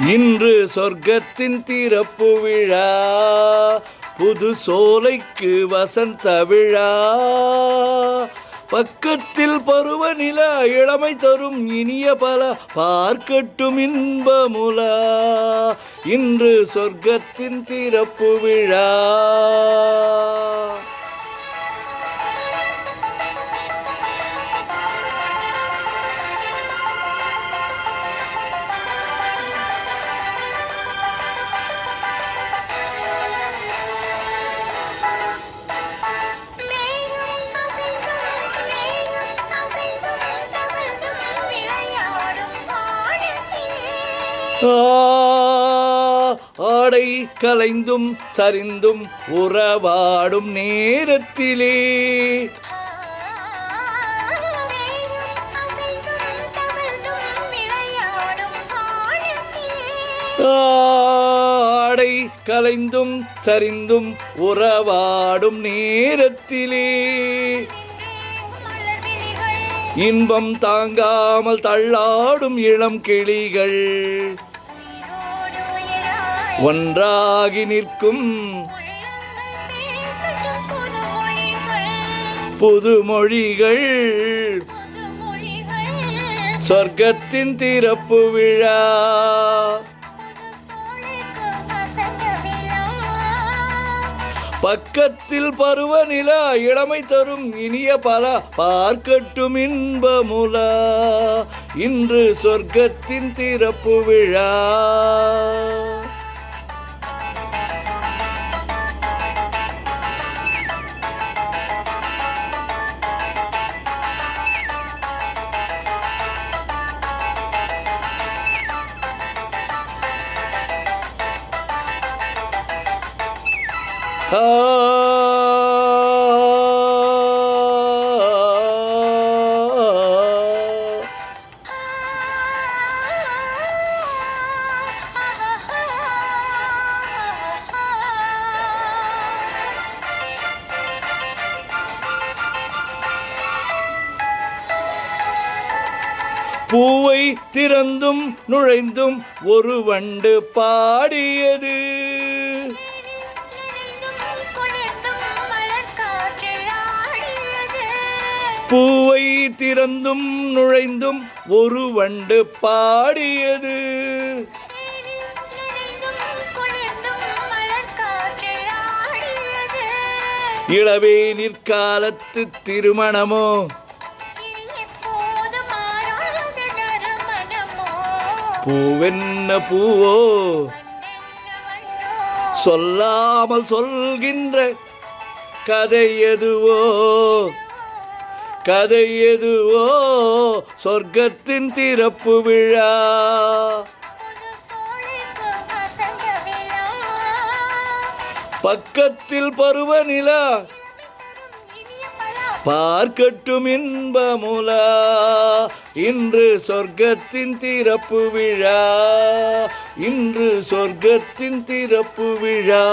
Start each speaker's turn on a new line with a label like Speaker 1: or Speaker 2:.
Speaker 1: இன்று சொர்க்கத்தின் திறப்பு விழா, புது சோலைக்கு வசந்த விழா. பக்கத்தில் பருவநிலா, இளமை தரும் இனிய பல பார்க்கட்டும் இன்பமுலா. இன்று சொர்க்கத்தின் திறப்பு விழா. ஆடை கலைந்தும் சரிந்தும் உறவாடும் நேரத்திலே ஆடை கலைந்தும் சரிந்தும் உறவாடும் நேரத்திலே இன்பம் தாங்காமல் தள்ளாடும் இளம் கிளிகள் ஒன்றாகி நிற்கும் புதுமொழிகள். சொர்க்கத்தின் திறப்பு விழா. பக்கத்தில் பருவநிலா, இளமை தரும் இனிய பல பார்க்கட்டும் இன்பமுலா. இன்று சொர்க்கத்தின் திறப்பு விழா. பூவை திறந்தும் நுழைந்தும் ஒரு வண்டு பாடியது. பூவை திறந்தும் நுழைந்தும் ஒரு வண்டு பாடியது. இளவேனிற் காலத்து திருமணமோ பூவென்ன பூவோ சொல்லாமல் சொல்கின்ற கதை எதுவோ கதை எதுவோ. சொர்க்கத்தின் திறப்பு விழா. பக்கத்தில் பருவநிலா, பார்க்கட்டும் இன்பமுலா. இன்று சொர்க்கத்தின் திறப்பு விழா. இன்று சொர்க்கத்தின் திறப்பு விழா.